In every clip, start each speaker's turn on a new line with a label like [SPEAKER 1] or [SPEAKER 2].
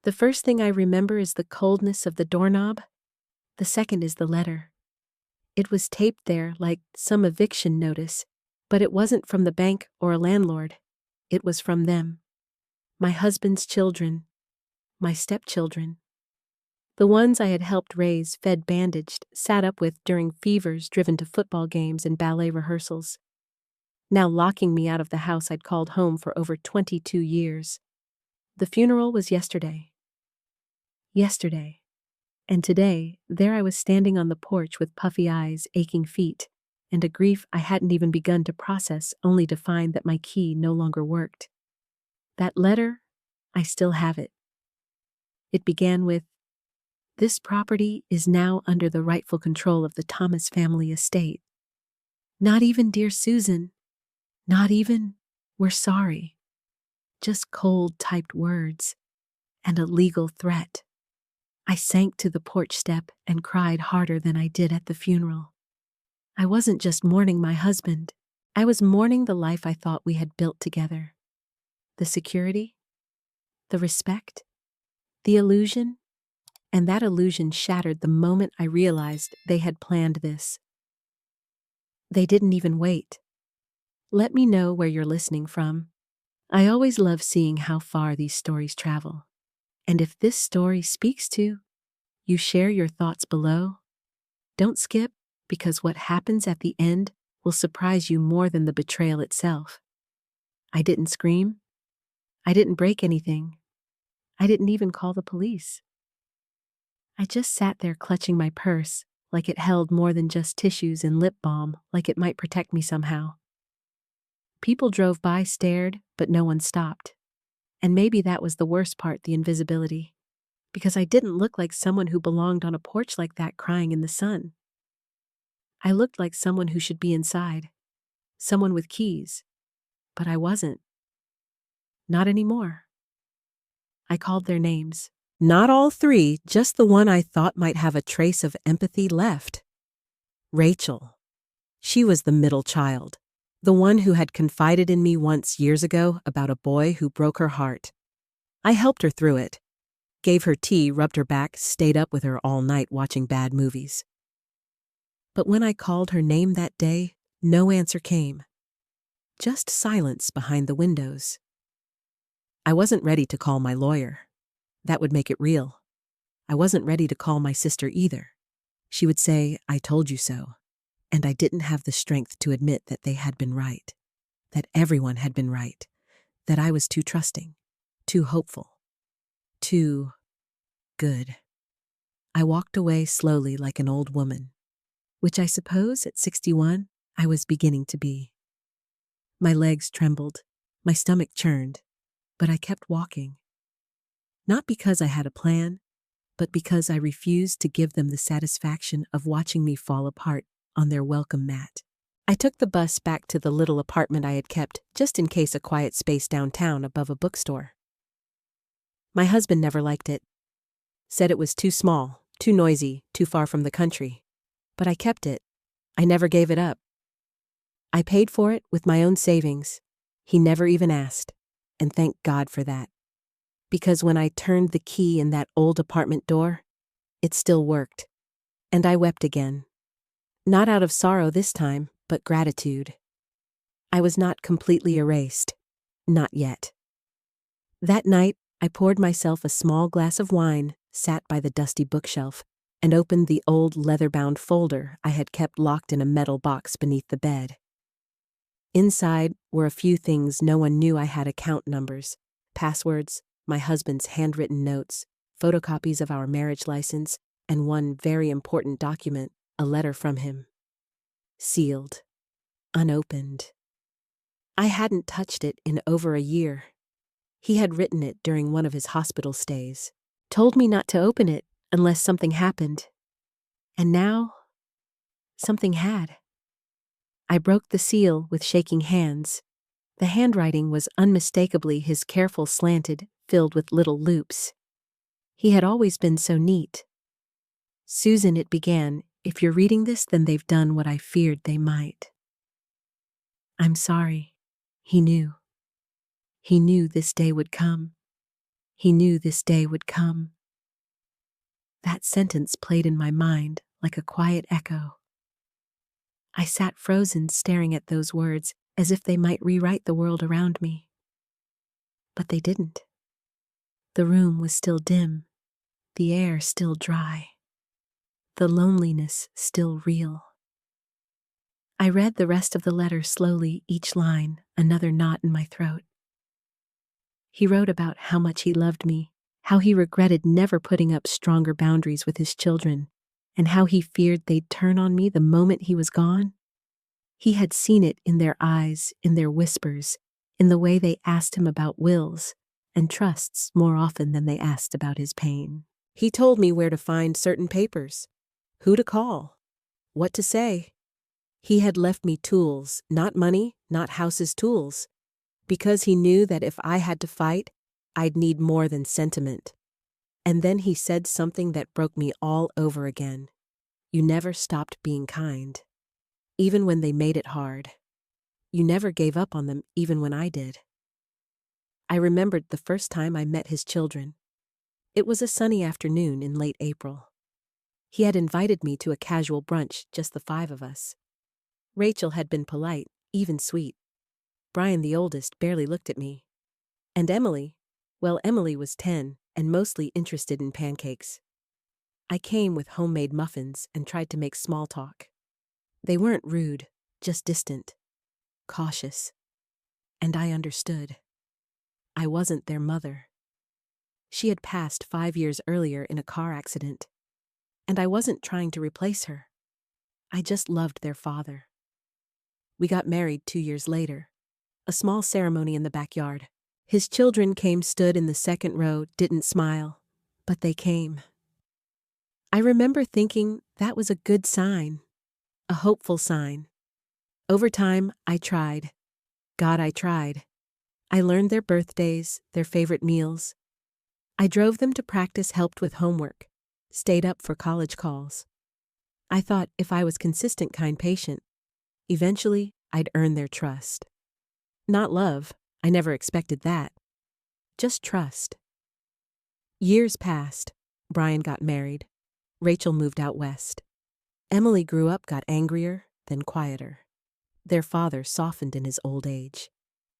[SPEAKER 1] The first thing I remember is the coldness of the doorknob. The second is the letter. It was taped there like some eviction notice, but it wasn't from the bank or a landlord. It was from them. My husband's children. My stepchildren. The ones I had helped raise, fed, bandaged, sat up with during fevers driven to football games and ballet rehearsals. Now locking me out of the house I'd called home for over 22 years. The funeral was yesterday. Yesterday. And today, there I was standing on the porch with puffy eyes, aching feet, and a grief I hadn't even begun to process, only to find that my key no longer worked. That letter, I still have it. It began with, "This property is now under the rightful control of the Thomas family estate." Not even "Dear Susan," not even "We're sorry." Just cold typed words and a legal threat. I sank to the porch step and cried harder than I did at the funeral. I wasn't just mourning my husband. I was mourning the life I thought we had built together. The security, the respect, the illusion, and that illusion shattered the moment I realized they had planned this. They didn't even wait. Let me know where you're listening from. I always love seeing how far these stories travel. And if this story speaks to you, share your thoughts below. Don't skip, because what happens at the end will surprise you more than the betrayal itself. I didn't scream. I didn't break anything. I didn't even call the police. I just sat there clutching my purse, like it held more than just tissues and lip balm, like it might protect me somehow. People drove by, stared, but no one stopped. And maybe that was the worst part, the invisibility. Because I didn't look like someone who belonged on a porch like that crying in the sun. I looked like someone who should be inside. Someone with keys. But I wasn't. Not anymore. I called their names. Not all three, just the one I thought might have a trace of empathy left. Rachel. She was the middle child. The one who had confided in me once years ago about a boy who broke her heart. I helped her through it. Gave her tea, rubbed her back, stayed up with her all night watching bad movies. But when I called her name that day, no answer came. Just silence behind the windows. I wasn't ready to call my lawyer. That would make it real. I wasn't ready to call my sister either. She would say, "I told you so." And I didn't have the strength to admit that they had been right. That everyone had been right. That I was too trusting. Too hopeful. Too good. I walked away slowly like an old woman, which I suppose at 61 I was beginning to be. My legs trembled, my stomach churned, but I kept walking. Not because I had a plan, but because I refused to give them the satisfaction of watching me fall apart on their welcome mat. I took the bus back to the little apartment I had kept just in case, a quiet space downtown above a bookstore. My husband never liked it. Said it was too small, too noisy, too far from the country. But I kept it. I never gave it up. I paid for it with my own savings. He never even asked. And thank God for that. Because when I turned the key in that old apartment door, it still worked. And I wept again. Not out of sorrow this time, but gratitude. I was not completely erased. Not yet. That night, I poured myself a small glass of wine, sat by the dusty bookshelf, and opened the old leather-bound folder I had kept locked in a metal box beneath the bed. Inside were a few things no one knew. I had account numbers, passwords, my husband's handwritten notes, photocopies of our marriage license, and one very important document, a letter from him. Sealed. Unopened. I hadn't touched it in over a year. He had written it during one of his hospital stays. Told me not to open it unless something happened. And now, something had. I broke the seal with shaking hands. The handwriting was unmistakably his, careful, slanted, filled with little loops. He had always been so neat. "Susan," it began, "if you're reading this, then they've done what I feared they might. I'm sorry." He knew. He knew this day would come. He knew this day would come. That sentence played in my mind like a quiet echo. I sat frozen, staring at those words as if they might rewrite the world around me. But they didn't. The room was still dim, the air still dry, the loneliness still real. I read the rest of the letter slowly, each line another knot in my throat. He wrote about how much he loved me, how he regretted never putting up stronger boundaries with his children, and how he feared they'd turn on me the moment he was gone. He had seen it in their eyes, in their whispers, in the way they asked him about wills and trusts more often than they asked about his pain. He told me where to find certain papers, who to call, what to say. He had left me tools, not money, not houses, tools, because he knew that if I had to fight, I'd need more than sentiment. And then he said something that broke me all over again. You never stopped being kind, even when they made it hard. You never gave up on them, even when I did. I remembered the first time I met his children. It was a sunny afternoon in late April. He had invited me to a casual brunch, just the five of us. Rachel had been polite, even sweet. Brian, the oldest, barely looked at me. And Emily, well, Emily was 10 and mostly interested in pancakes. I came with homemade muffins and tried to make small talk. They weren't rude, just distant, cautious. And I understood. I wasn't their mother. She had passed 5 years earlier in a car accident. And I wasn't trying to replace her. I just loved their father. We got married 2 years later. A small ceremony in the backyard. His children came, stood in the second row, didn't smile, but they came. I remember thinking that was a good sign, a hopeful sign. Over time, I tried. God, I tried. I learned their birthdays, their favorite meals. I drove them to practice, helped with homework, stayed up for college calls. I thought if I was consistent, kind, patient, eventually I'd earn their trust. Not love, I never expected that. Just trust. Years passed. Brian got married. Rachel moved out west. Emily grew up, got angrier, then quieter. Their father softened in his old age.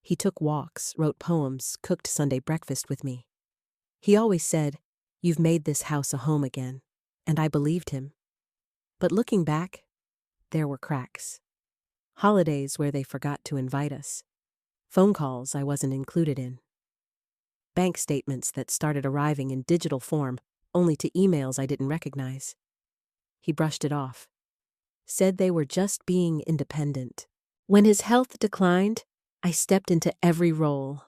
[SPEAKER 1] He took walks, wrote poems, cooked Sunday breakfast with me. He always said, "You've made this house a home again," and I believed him. But looking back, there were cracks. Holidays where they forgot to invite us. Phone calls I wasn't included in. Bank statements that started arriving in digital form, only to emails I didn't recognize. He brushed it off. Said they were just being independent. When his health declined, I stepped into every role.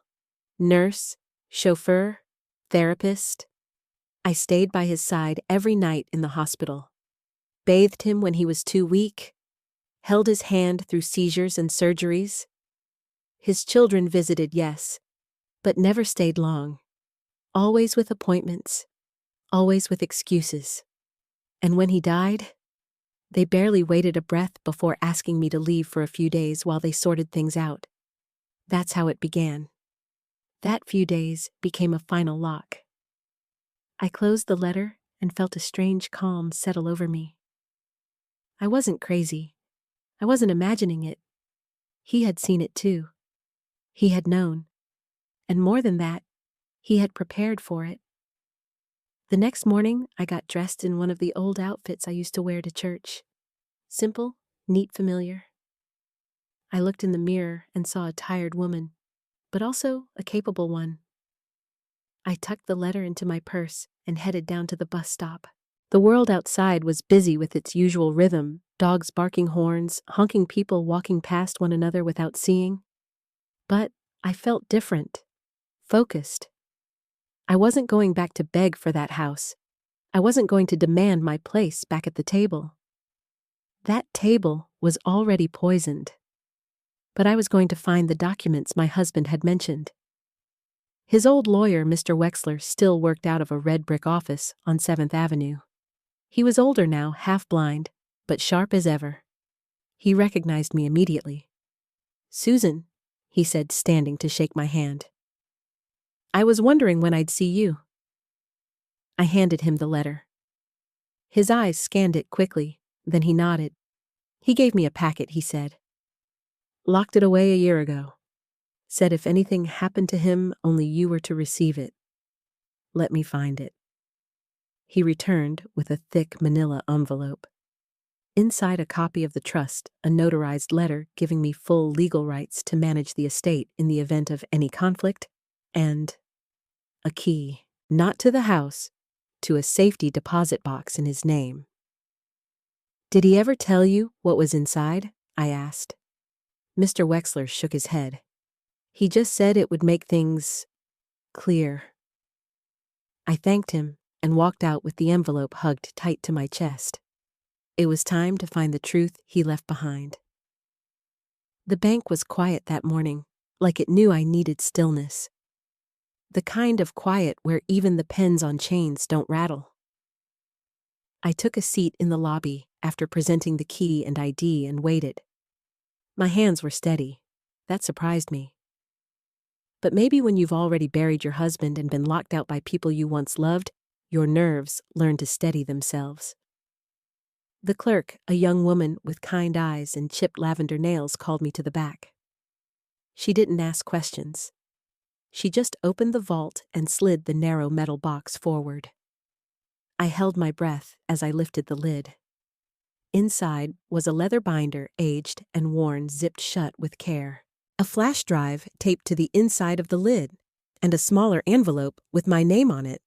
[SPEAKER 1] Nurse, chauffeur, therapist. I stayed by his side every night in the hospital. Bathed him when he was too weak. Held his hand through seizures and surgeries. His children visited, yes, but never stayed long. Always with appointments. Always with excuses. And when he died, they barely waited a breath before asking me to leave for a few days while they sorted things out. That's how it began. That few days became a final lock. I closed the letter and felt a strange calm settle over me. I wasn't crazy. I wasn't imagining it. He had seen it too. He had known. And more than that, he had prepared for it. The next morning, I got dressed in one of the old outfits I used to wear to church. Simple, neat, familiar. I looked in the mirror and saw a tired woman, but also a capable one. I tucked the letter into my purse and headed down to the bus stop. The world outside was busy with its usual rhythm, dogs barking horns, honking people walking past one another without seeing. But I felt different, focused. I wasn't going back to beg for that house. I wasn't going to demand my place back at the table. That table was already poisoned. But I was going to find the documents my husband had mentioned. His old lawyer, Mr. Wexler, still worked out of a red brick office on 7th Avenue. He was older now, half blind, but sharp as ever. He recognized me immediately. "Susan," he said, standing to shake my hand. I was wondering when I'd see you. I handed him the letter. His eyes scanned it quickly, then he nodded. He gave me a packet, he said. Locked it away a year ago. Said if anything happened to him, only you were to receive it. Let me find it. He returned with a thick manila envelope. Inside a copy of the trust, a notarized letter giving me full legal rights to manage the estate in the event of any conflict, and a key, not to the house, to a safety deposit box in his name. Did he ever tell you what was inside? I asked. Mr. Wexler shook his head. He just said it would make things clear. I thanked him and walked out with the envelope hugged tight to my chest. It was time to find the truth he left behind. The bank was quiet that morning, like it knew I needed stillness. The kind of quiet where even the pens on chains don't rattle. I took a seat in the lobby after presenting the key and ID and waited. My hands were steady. That surprised me. But maybe when you've already buried your husband and been locked out by people you once loved, your nerves learn to steady themselves. The clerk, a young woman with kind eyes and chipped lavender nails, called me to the back. She didn't ask questions. She just opened the vault and slid the narrow metal box forward. I held my breath as I lifted the lid. Inside was a leather binder, aged and worn, zipped shut with care. A flash drive taped to the inside of the lid, and a smaller envelope with my name on it.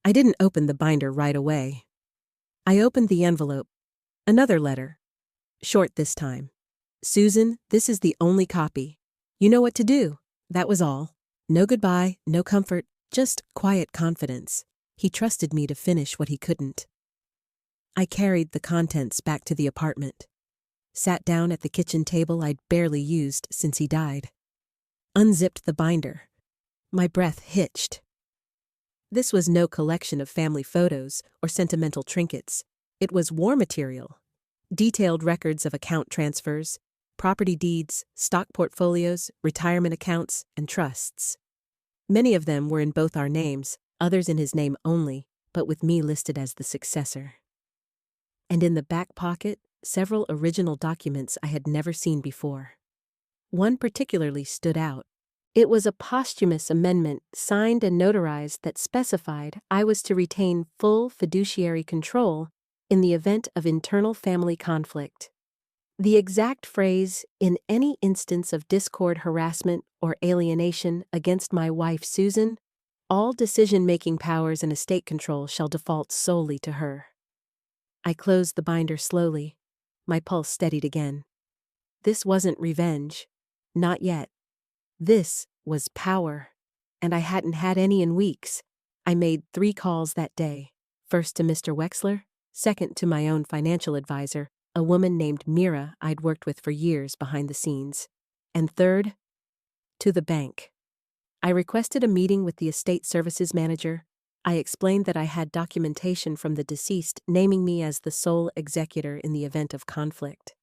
[SPEAKER 1] I didn't open the binder right away. I opened the envelope. Another letter. Short this time. Susan, this is the only copy. You know what to do. That was all. No goodbye, no comfort, just quiet confidence. He trusted me to finish what he couldn't. I carried the contents back to the apartment. Sat down at the kitchen table I'd barely used since he died. Unzipped the binder. My breath hitched. This was no collection of family photos or sentimental trinkets. It was war material. Detailed records of account transfers, property deeds, stock portfolios, retirement accounts, and trusts. Many of them were in both our names, others in his name only, but with me listed as the successor. And in the back pocket, several original documents I had never seen before. One particularly stood out. It was a posthumous amendment signed and notarized that specified I was to retain full fiduciary control in the event of internal family conflict. The exact phrase, in any instance of discord, harassment, or alienation against my wife Susan, all decision-making powers and estate control shall default solely to her. I closed the binder slowly. My pulse steadied again. This wasn't revenge. Not yet. This was power. And I hadn't had any in weeks. I made 3 calls that day. First to Mr. Wexler, second to my own financial advisor, a woman named Mira I'd worked with for years behind the scenes. And third, to the bank. I requested a meeting with the estate services manager. I explained that I had documentation from the deceased naming me as the sole executor in the event of conflict.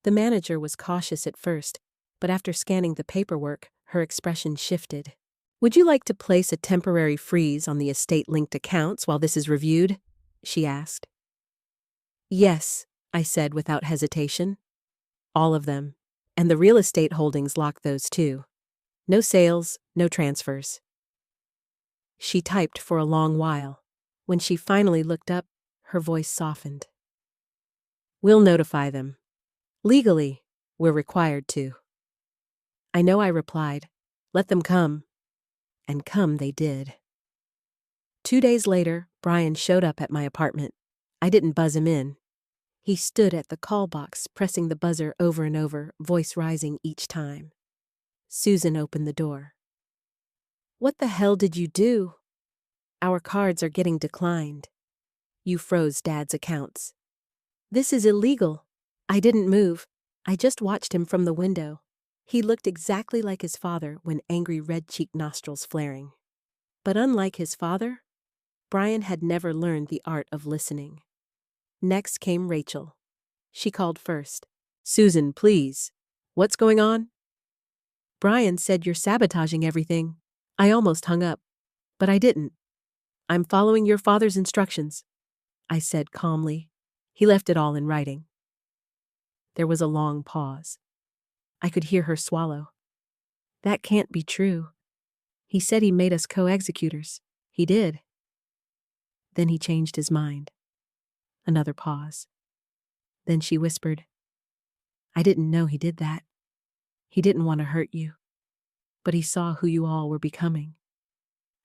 [SPEAKER 1] The manager was cautious at first, but after scanning the paperwork, her expression shifted. Would you like to place a temporary freeze on the estate-linked accounts while this is reviewed? She asked. Yes, I said without hesitation. All of them. And the real estate holdings locked those too. No sales, no transfers. She typed for a long while. When she finally looked up, her voice softened. We'll notify them. Legally, we're required to. I know I replied, let them come. And come they did. 2 days later, Brian showed up at my apartment. I didn't buzz him in. He stood at the call box, pressing the buzzer over and over, voice rising each time. Susan opened the door. What the hell did you do? Our cards are getting declined. You froze Dad's accounts. This is illegal. I didn't move. I just watched him from the window. He looked exactly like his father when angry red-cheeked nostrils flaring. But unlike his father, Brian had never learned the art of listening. Next came Rachel. She called first. Susan, please. What's going on? Brian said you're sabotaging everything. I almost hung up. But I didn't. I'm following your father's instructions, I said calmly. He left it all in writing. There was a long pause. I could hear her swallow. That can't be true. He said he made us co-executors. He did. Then he changed his mind. Another pause. Then she whispered, I didn't know he did that. He didn't want to hurt you. But he saw who you all were becoming.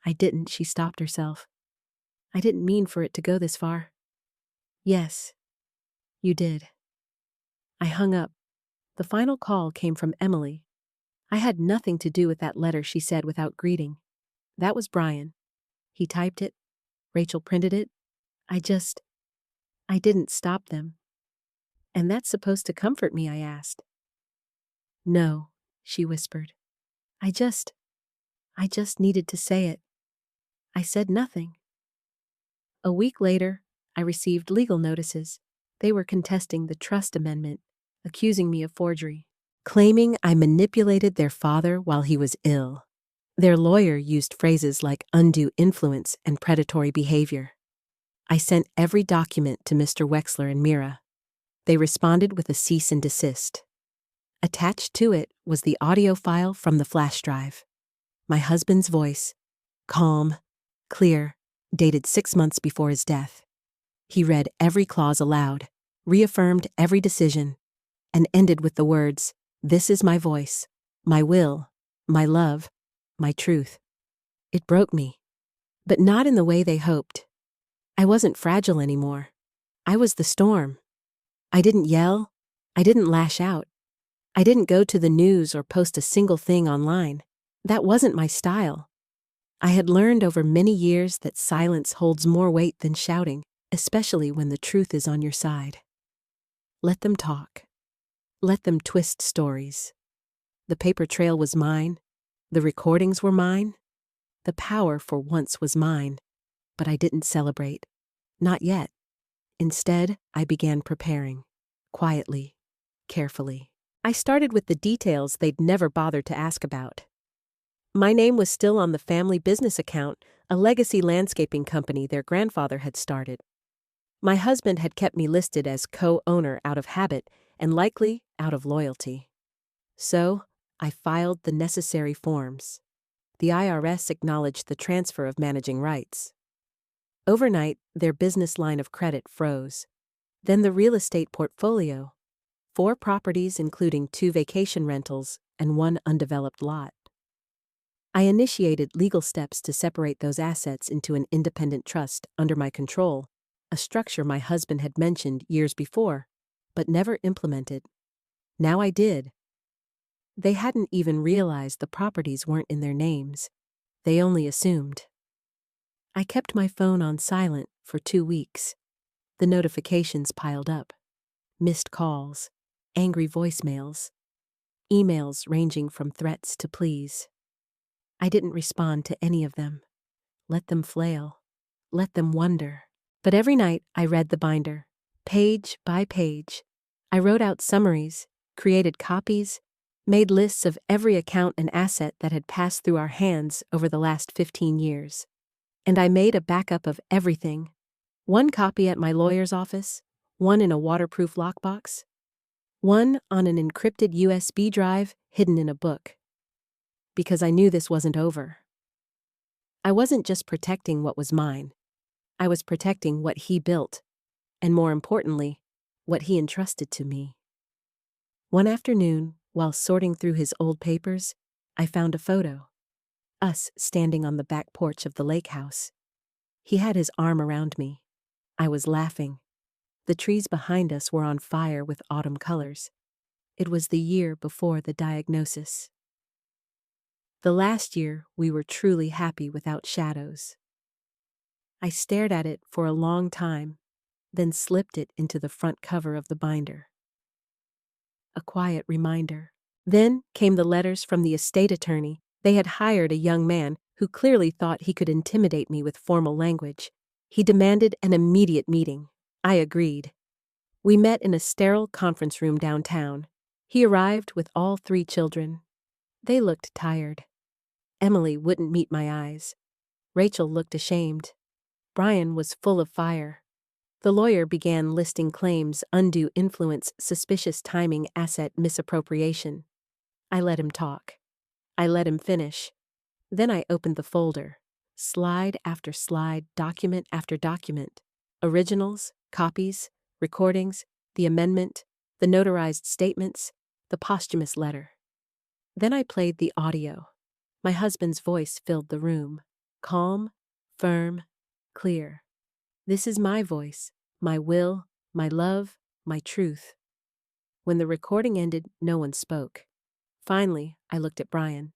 [SPEAKER 1] I didn't, she stopped herself. I didn't mean for it to go this far. Yes, you did. I hung up. The final call came from Emily. I had nothing to do with that letter, she said without greeting. That was Brian. He typed it. Rachel printed it. I didn't stop them. And that's supposed to comfort me, I asked. No, she whispered. I just needed to say it. I said nothing. A week later, I received legal notices. They were contesting the trust amendment, accusing me of forgery, claiming I manipulated their father while he was ill. Their lawyer used phrases like undue influence and predatory behavior. I sent every document to Mr. Wexler and Mira. They responded with a cease and desist. Attached to it was the audio file from the flash drive. My husband's voice, calm, clear, dated 6 months before his death. He read every clause aloud, reaffirmed every decision, and ended with the words, "This is my voice, my will, my love, my truth." It broke me, but not in the way they hoped. I wasn't fragile anymore. I was the storm. I didn't yell. I didn't lash out. I didn't go to the news or post a single thing online. That wasn't my style. I had learned over many years that silence holds more weight than shouting, especially when the truth is on your side. Let them talk. Let them twist stories. The paper trail was mine. The recordings were mine. The power for once was mine. But I didn't celebrate. Not yet. Instead, I began preparing. Quietly. Carefully. I started with the details they'd never bothered to ask about. My name was still on the family business account, a legacy landscaping company their grandfather had started. My husband had kept me listed as co-owner out of habit and likely out of loyalty. So, I filed the necessary forms. The IRS acknowledged the transfer of managing rights. Overnight, their business line of credit froze. Then the real estate portfolio. 4 properties including 2 vacation rentals and 1 undeveloped lot. I initiated legal steps to separate those assets into an independent trust under my control, a structure my husband had mentioned years before, but never implemented. Now I did. They hadn't even realized the properties weren't in their names. They only assumed. I kept my phone on silent for 2 weeks. The notifications piled up. Missed calls, angry voicemails, emails ranging from threats to pleas. I didn't respond to any of them. Let them flail. Let them wonder. But every night I read the binder, page by page. I wrote out summaries, created copies, made lists of every account and asset that had passed through our hands over the last 15 years. And I made a backup of everything. 1 copy at my lawyer's office, 1 in a waterproof lockbox, 1 on an encrypted USB drive hidden in a book. Because I knew this wasn't over. I wasn't just protecting what was mine. I was protecting what he built, and more importantly, what he entrusted to me. One afternoon, while sorting through his old papers, I found a photo. Us standing on the back porch of the lake house. He had his arm around me. I was laughing. The trees behind us were on fire with autumn colors. It was the year before the diagnosis. The last year, we were truly happy without shadows. I stared at it for a long time, then slipped it into the front cover of the binder. A quiet reminder. Then came the letters from the estate attorney. They had hired a young man who clearly thought he could intimidate me with formal language. He demanded an immediate meeting. I agreed. We met in a sterile conference room downtown. He arrived with all 3 children. They looked tired. Emily wouldn't meet my eyes. Rachel looked ashamed. Brian was full of fire. The lawyer began listing claims: undue influence, suspicious timing, asset misappropriation. I let him talk. I let him finish. Then I opened the folder. Slide after slide, document after document. Originals, copies, recordings, the amendment, the notarized statements, the posthumous letter. Then I played the audio. My husband's voice filled the room. Calm, firm, clear. This is my voice, my will, my love, my truth. When the recording ended, no one spoke. Finally, I looked at Brian.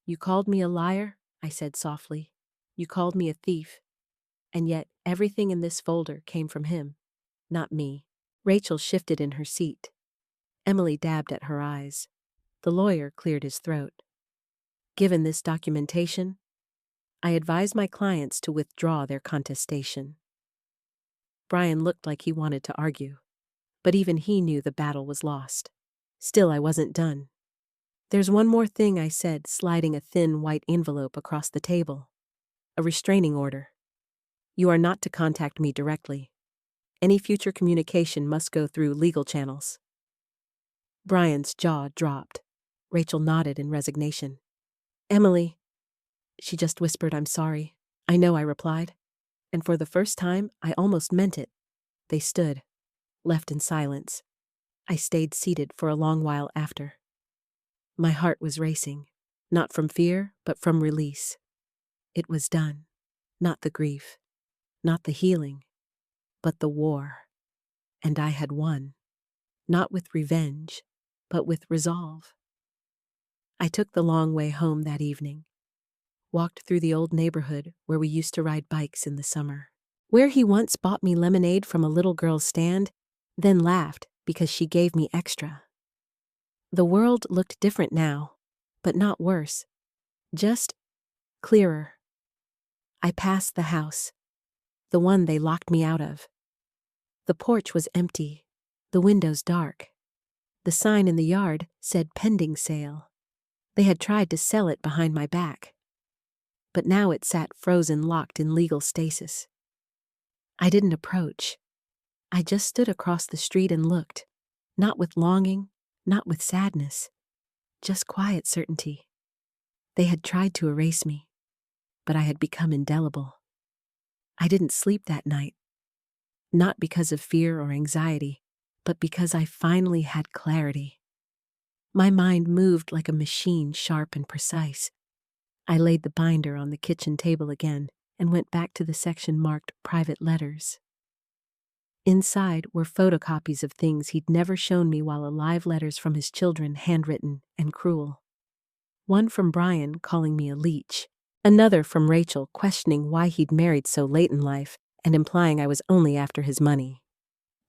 [SPEAKER 1] "You called me a liar," I said softly. "You called me a thief. And yet, everything in this folder came from him, not me." Rachel shifted in her seat. Emily dabbed at her eyes. The lawyer cleared his throat. "Given this documentation, I advise my clients to withdraw their contestation." Brian looked like he wanted to argue, but even he knew the battle was lost. Still, I wasn't done. "There's one more thing," I said, sliding a thin white envelope across the table. "A restraining order. You are not to contact me directly. Any future communication must go through legal channels." Brian's jaw dropped. Rachel nodded in resignation. "Emily," she just whispered. "I'm sorry." "I know," I replied. And for the first time, I almost meant it. They stood, left in silence. I stayed seated for a long while after. My heart was racing, not from fear, but from release. It was done. Not the grief, not the healing, but the war. And I had won. Not with revenge, but with resolve. I took the long way home that evening. Walked through the old neighborhood where we used to ride bikes in the summer. Where he once bought me lemonade from a little girl's stand, then laughed because she gave me extra. The world looked different now, but not worse. Just clearer. I passed the house, the one they locked me out of. The porch was empty, the windows dark. The sign in the yard said pending sale. They had tried to sell it behind my back. But now it sat frozen, locked in legal stasis. I didn't approach. I just stood across the street and looked, not with longing, not with sadness, just quiet certainty. They had tried to erase me, but I had become indelible. I didn't sleep that night, not because of fear or anxiety, but because I finally had clarity. My mind moved like a machine, sharp and precise. I laid the binder on the kitchen table again and went back to the section marked Private Letters. Inside were photocopies of things he'd never shown me while alive, letters from his children, handwritten and cruel. One from Brian calling me a leech, another from Rachel questioning why he'd married so late in life and implying I was only after his money.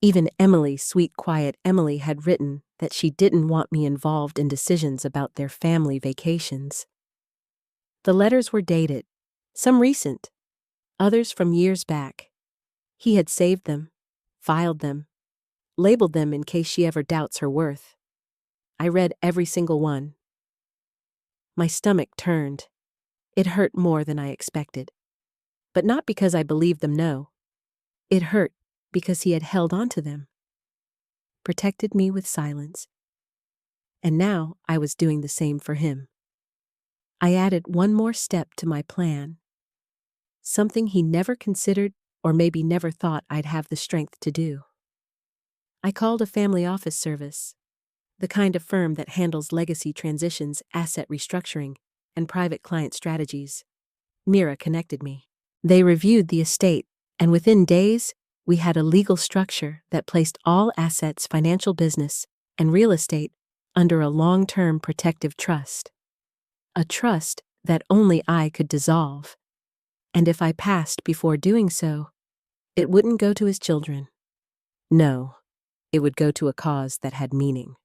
[SPEAKER 1] Even Emily, sweet, quiet Emily, had written that she didn't want me involved in decisions about their family vacations. The letters were dated, some recent, others from years back. He had saved them, filed them, labeled them in case she ever doubts her worth. I read every single one. My stomach turned. It hurt more than I expected. But not because I believed them, no. It hurt because he had held on to them, protected me with silence. And now I was doing the same for him. I added one more step to my plan. Something he never considered, or maybe never thought I'd have the strength to do. I called a family office service, the kind of firm that handles legacy transitions, asset restructuring, and private client strategies. Mira connected me. They reviewed the estate, and within days, we had a legal structure that placed all assets, financial, business, and real estate under a long-term protective trust. A trust that only I could dissolve. And if I passed before doing so, it wouldn't go to his children. No, it would go to a cause that had meaning.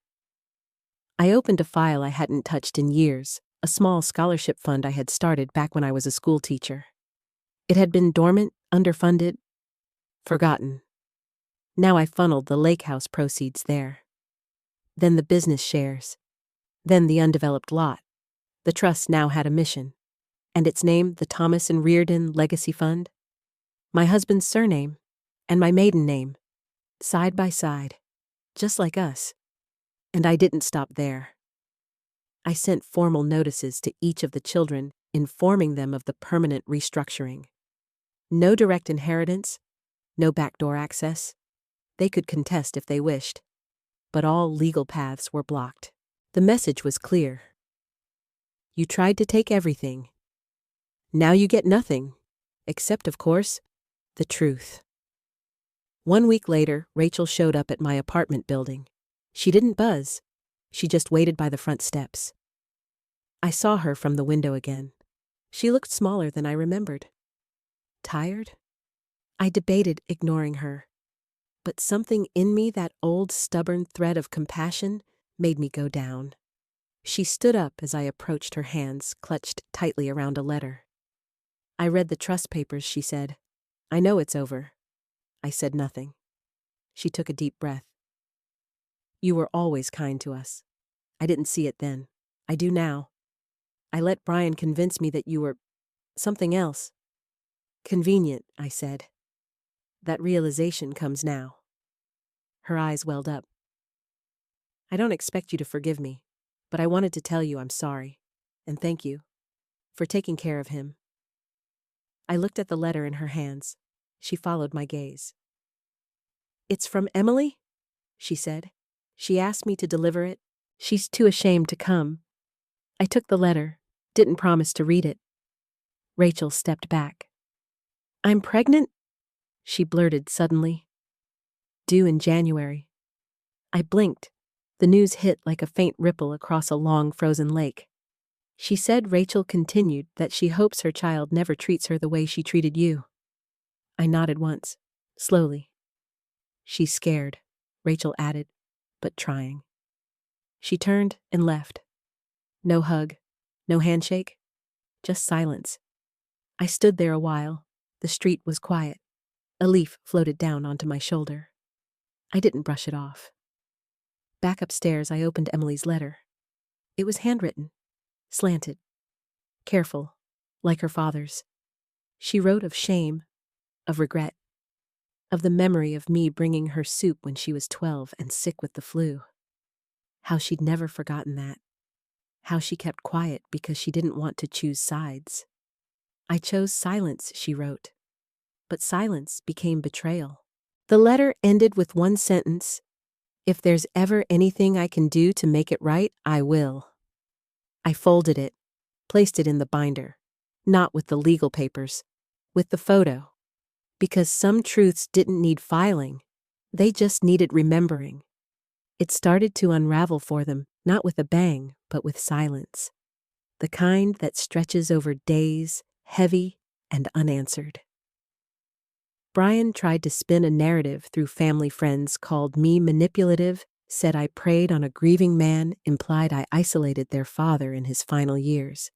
[SPEAKER 1] I opened a file I hadn't touched in years, a small scholarship fund I had started back when I was a school teacher. It had been dormant, underfunded, forgotten. Now I funneled the lake house proceeds there. Then the business shares. Then the undeveloped lot. The trust now had a mission. and its name the Thomas and Reardon Legacy Fund, my husband's surname, and my maiden name, side by side, just like us. And I didn't stop there. I sent formal notices to each of the children, informing them of the permanent restructuring. No direct inheritance, no backdoor access. They could contest if they wished, but all legal paths were blocked. The message was clear. You tried to take everything. Now you get nothing, except, of course, the truth. 1 week later, Rachel showed up at my apartment building. She didn't buzz. She just waited by the front steps. I saw her from the window again. She looked smaller than I remembered. Tired? I debated ignoring her. But something in me, that old stubborn thread of compassion, made me go down. She stood up as I approached, her hands clutched tightly around a letter. I read the trust papers, she said. I know it's over. I said nothing. She took a deep breath. You were always kind to us. I didn't see it then. I do now. I let Brian convince me that you were something else. Convenient, I said. That realization comes now. Her eyes welled up. I don't expect you to forgive me, but I wanted to tell you I'm sorry, and thank you for taking care of him. I looked at the letter in her hands. She followed my gaze. It's from Emily? She said. She asked me to deliver it. She's too ashamed to come. I took the letter, didn't promise to read it. Rachel stepped back. I'm pregnant? She blurted suddenly. Due in January. I blinked. The news hit like a faint ripple across a long frozen lake. She said Rachel continued that she hopes her child never treats her the way she treated you. I nodded once, slowly. She's scared, Rachel added, but trying. She turned and left. No hug, no handshake, just silence. I stood there a while. The street was quiet. A leaf floated down onto my shoulder. I didn't brush it off. Back upstairs, I opened Emily's letter. It was handwritten, slanted, careful, like her father's. She wrote of shame, of regret, of the memory of me bringing her soup when she was 12 and sick with the flu. How she'd never forgotten that. How she kept quiet because she didn't want to choose sides. I chose silence, she wrote. But silence became betrayal. The letter ended with one sentence. If there's ever anything I can do to make it right, I will. I folded it, placed it in the binder, not with the legal papers, with the photo. Because some truths didn't need filing, they just needed remembering. It started to unravel for them, not with a bang, but with silence. The kind that stretches over days, heavy and unanswered. Brian tried to spin a narrative through family friends, called me manipulative, said I preyed on a grieving man, implied I isolated their father in his final years.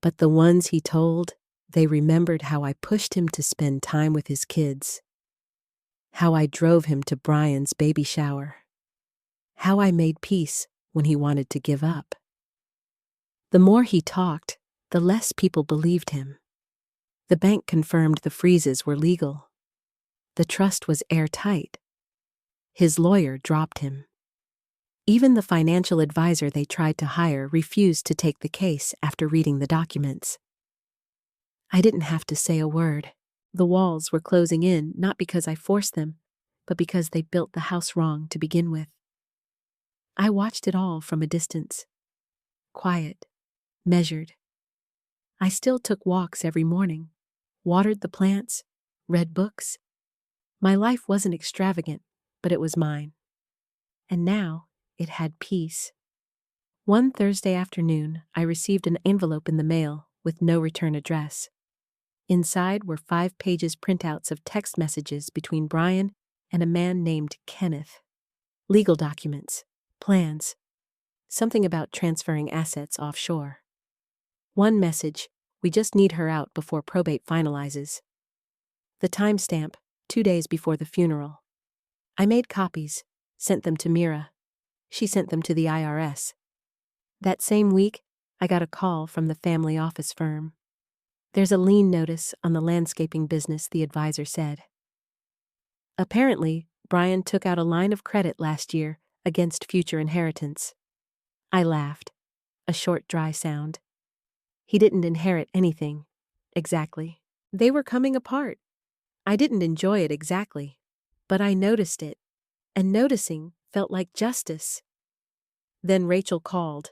[SPEAKER 1] But the ones he told, they remembered how I pushed him to spend time with his kids, how I drove him to Brian's baby shower, how I made peace when he wanted to give up. The more he talked, the less people believed him. The bank confirmed the freezes were legal. The trust was airtight. His lawyer dropped him. Even the financial advisor they tried to hire refused to take the case after reading the documents. I didn't have to say a word. The walls were closing in, not because I forced them, but because they built the house wrong to begin with. I watched it all from a distance. Quiet, measured. I still took walks every morning, watered the plants, read books. My life wasn't extravagant, but it was mine. And now it had peace. One Thursday afternoon, I received an envelope in the mail with no return address. Inside were 5 pages printouts of text messages between Brian and a man named Kenneth. Legal documents, plans, something about transferring assets offshore. One message, we just need her out before probate finalizes. The timestamp, 2 days before the funeral. I made copies, sent them to Mira. She sent them to the IRS. That same week, I got a call from the family office firm. There's a lien notice on the landscaping business, the advisor said. Apparently, Brian took out a line of credit last year against future inheritance. I laughed. A short, dry sound. He didn't inherit anything. Exactly. They were coming apart. I didn't enjoy it exactly. But I noticed it. And noticing felt like justice. Then Rachel called.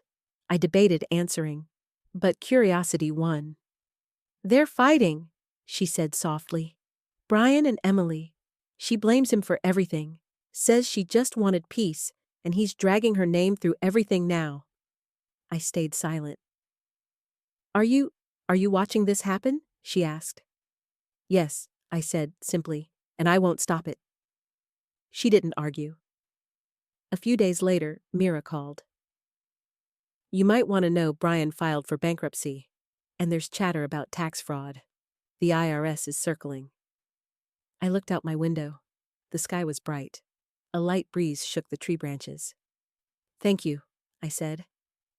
[SPEAKER 1] I debated answering. But curiosity won. "They're fighting," she said softly. "Brian and Emily. She blames him for everything. Says she just wanted peace, and he's dragging her name through everything now." I stayed silent. Are you watching this happen?" she asked. "Yes," I said simply, "and I won't stop it." She didn't argue. A few days later, Mira called. "You might want to know Brian filed for bankruptcy, and there's chatter about tax fraud. The IRS is circling." I looked out my window. The sky was bright. A light breeze shook the tree branches. "Thank you," I said.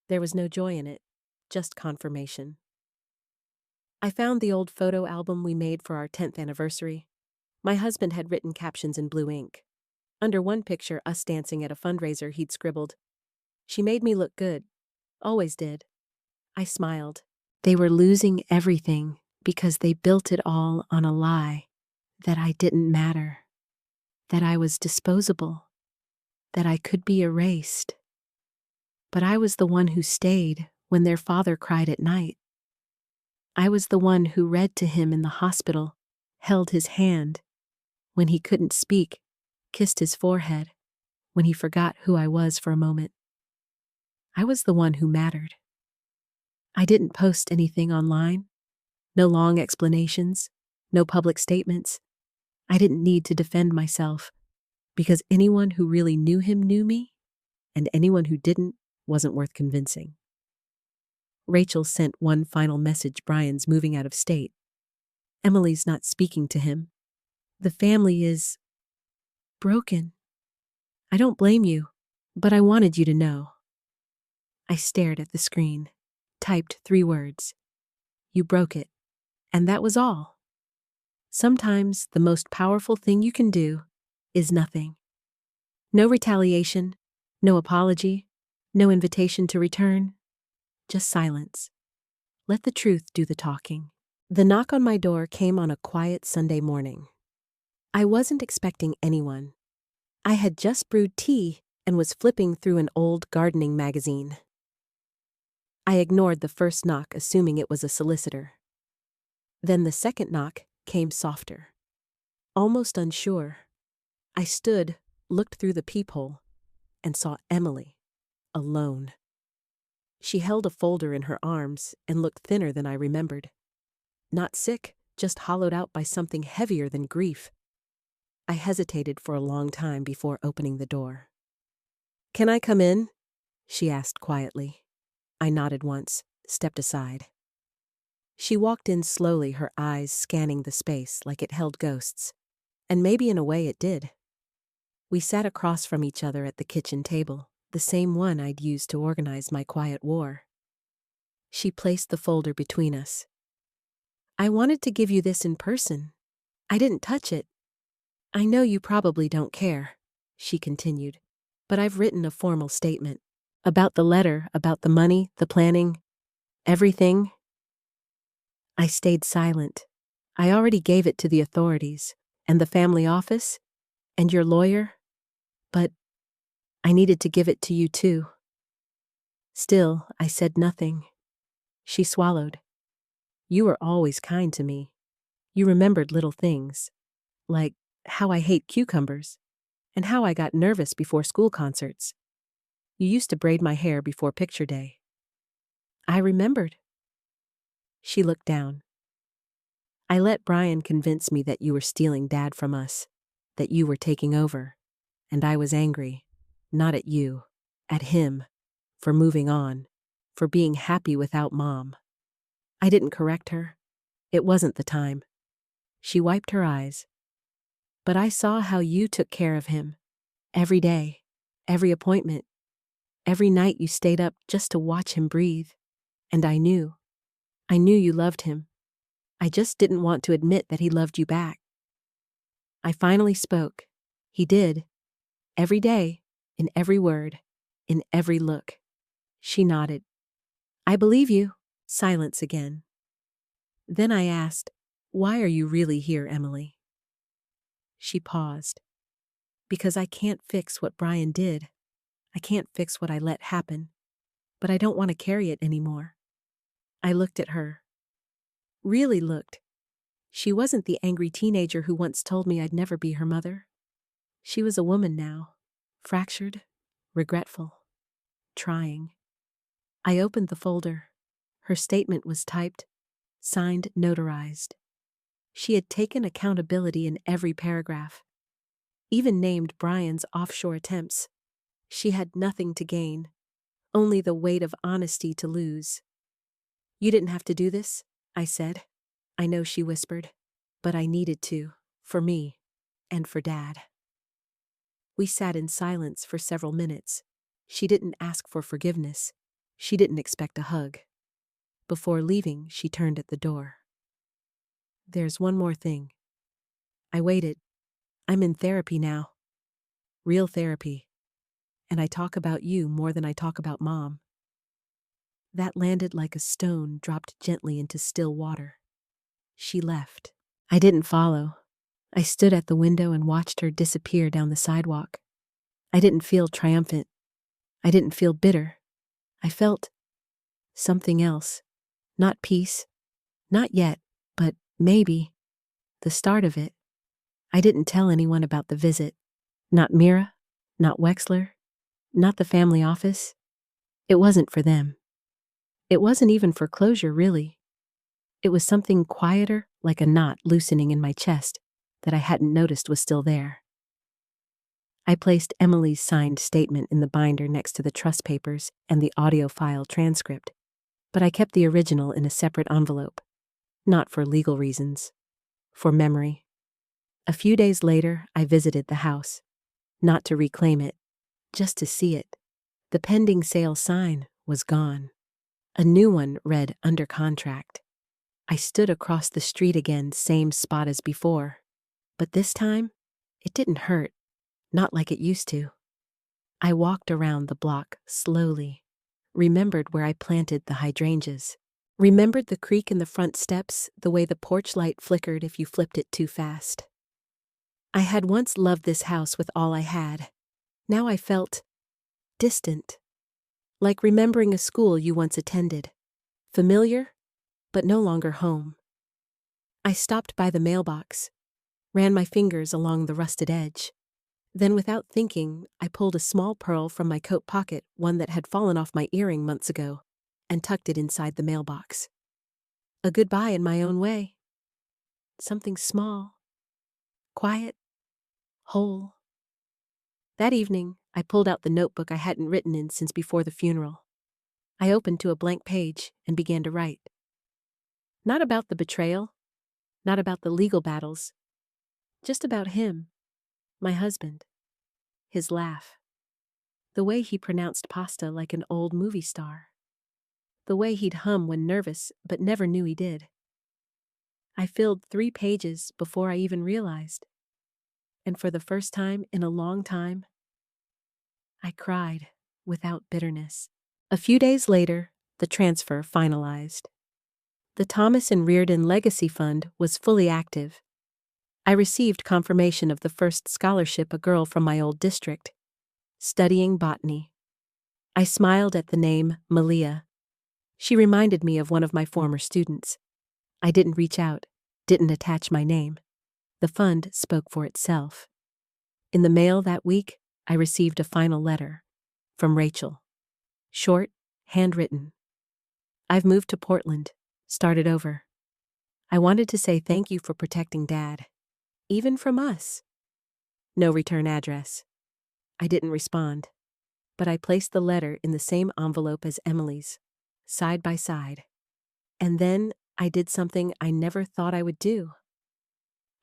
[SPEAKER 1] There was no joy in it, just confirmation. I found the old photo album we made for our 10th anniversary. My husband had written captions in blue ink. Under one picture, us dancing at a fundraiser, he'd scribbled, "She made me look good. Always did." I smiled. They were losing everything because they built it all on a lie that I didn't matter, that I was disposable, that I could be erased. But I was the one who stayed when their father cried at night. I was the one who read to him in the hospital, held his hand when he couldn't speak, kissed his forehead when he forgot who I was for a moment. I was the one who mattered. I didn't post anything online. No long explanations, no public statements. I didn't need to defend myself, because anyone who really knew him knew me, and anyone who didn't wasn't worth convincing. Rachel sent one final message: Brian's moving out of state. Emily's not speaking to him. The family is broken. I don't blame you, but I wanted you to know. I stared at the screen, typed 3 words. You broke it. And that was all. Sometimes the most powerful thing you can do is nothing. No retaliation, no apology, no invitation to return, just silence. Let the truth do the talking. The knock on my door came on a quiet Sunday morning. I wasn't expecting anyone. I had just brewed tea and was flipping through an old gardening magazine. I ignored the first knock, assuming it was a solicitor. Then the second knock came softer. Almost unsure, I stood, looked through the peephole, and saw Emily, alone. She held a folder in her arms and looked thinner than I remembered. Not sick, just hollowed out by something heavier than grief. I hesitated for a long time before opening the door. "Can I come in?" she asked quietly. I nodded once, stepped aside. She walked in slowly, her eyes scanning the space like it held ghosts. And maybe in a way it did. We sat across from each other at the kitchen table, the same one I'd used to organize my quiet war. She placed the folder between us. "I wanted to give you this in person. I didn't touch it. I know you probably don't care," she continued, "but I've written a formal statement. About the letter, about the money, the planning, everything." I stayed silent. I already gave it to the authorities, and the family office, and your lawyer, but I needed to give it to you too. Still, I said nothing. She swallowed. "You were always kind to me. You remembered little things, like how I hate cucumbers, and how I got nervous before school concerts. You used to braid my hair before picture day." I remembered. She looked down. "I let Brian convince me that you were stealing Dad from us, that you were taking over, and I was angry, not at you, at him, for moving on, for being happy without Mom. I didn't correct her. It wasn't the time." She wiped her eyes. "But I saw how you took care of him. Every day, every appointment, every night you stayed up just to watch him breathe. And I knew you loved him. I just didn't want to admit that he loved you back. I finally spoke. He did. Every day, in every word, in every look. She nodded. I believe you. Silence again. Then I asked, why are you really here, Emily? She paused. Because I can't fix what Brian did. I can't fix what I let happen. But I don't want to carry it anymore. I looked at her. Really looked. She wasn't the angry teenager who once told me I'd never be her mother. She was a woman now. Fractured, regretful, trying. I opened the folder. Her statement was typed, signed, notarized. She had taken accountability in every paragraph. Even named Brian's offshore attempts. She had nothing to gain, only the weight of honesty to lose. You didn't have to do this, I said. I know, she whispered, but I needed to, for me, and for Dad. We sat in silence for several minutes. She didn't ask for forgiveness. She didn't expect a hug. Before leaving, she turned at the door. There's one more thing. I waited. I'm in therapy now. Real therapy. And I talk about you more than I talk about Mom. That landed like a stone dropped gently into still water. She left. I didn't follow. I stood at the window and watched her disappear down the sidewalk. I didn't feel triumphant. I didn't feel bitter. I felt something else. Not peace. Not yet, but maybe. The start of it. I didn't tell anyone about the visit. Not Mira. Not Wexler. Not the family office. It wasn't for them. It wasn't even for closure, really. It was something quieter, like a knot loosening in my chest, that I hadn't noticed was still there. I placed Emily's signed statement in the binder next to the trust papers and the audio file transcript, but I kept the original in a separate envelope. Not for legal reasons. For memory. A few days later, I visited the house. Not to reclaim it, just to see it. The pending sale sign was gone. A new one read under contract. I stood across the street again, same spot as before. But this time, it didn't hurt. Not like it used to. I walked around the block slowly. Remembered where I planted the hydrangeas. Remembered the creak in the front steps, the way the porch light flickered if you flipped it too fast. I had once loved this house with all I had. Now I felt distant. Like remembering a school you once attended. Familiar, but no longer home. I stopped by the mailbox, ran my fingers along the rusted edge. Then without thinking, I pulled a small pearl from my coat pocket, one that had fallen off my earring months ago, and tucked it inside the mailbox. A goodbye in my own way. Something small, quiet, whole. That evening, I pulled out the notebook I hadn't written in since before the funeral. I opened to a blank page and began to write. Not about the betrayal, not about the legal battles, just about him, my husband, his laugh, the way he pronounced pasta like an old movie star, the way he'd hum when nervous but never knew he did. I filled 3 pages before I even realized. And for the first time in a long time, I cried without bitterness. A few days later, the transfer finalized. The Thomas and Reardon Legacy Fund was fully active. I received confirmation of the first scholarship, a girl from my old district, studying botany. I smiled at the name Malia. She reminded me of one of my former students. I didn't reach out, didn't attach my name. The fund spoke for itself. In the mail that week, I received a final letter from Rachel. Short, handwritten. I've moved to Portland, started over. I wanted to say thank you for protecting Dad, even from us. No return address. I didn't respond, but I placed the letter in the same envelope as Emily's, side by side. And then I did something I never thought I would do.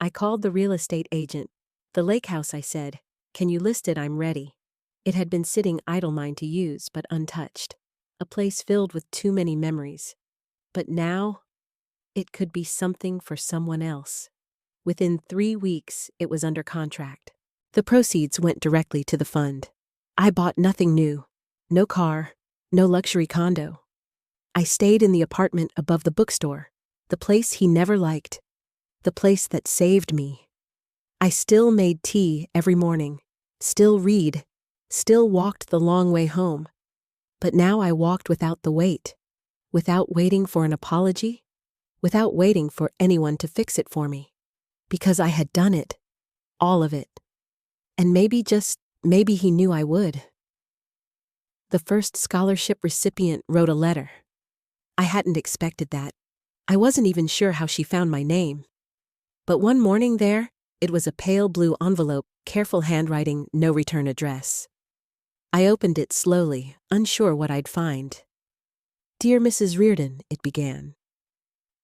[SPEAKER 1] I called the real estate agent. The lake house, I said. Can you list it? I'm ready. It had been sitting idle, mine to use, but untouched. a place filled with too many memories. But now, it could be something for someone else. Within 3 weeks, it was under contract. The proceeds went directly to the fund. I bought nothing new. No car, no luxury condo. I stayed in the apartment above the bookstore, the place he never liked, the place that saved me. I still made tea every morning, still read, still walked the long way home. But now I walked without the weight, without waiting for an apology, without waiting for anyone to fix it for me. Because I had done it, all of it. And maybe he knew I would. The first scholarship recipient wrote a letter. I hadn't expected that. I wasn't even sure how she found my name. But one morning there, it was a pale blue envelope, careful handwriting, no return address. I opened it slowly, unsure what I'd find. "Dear Mrs. Reardon," it began.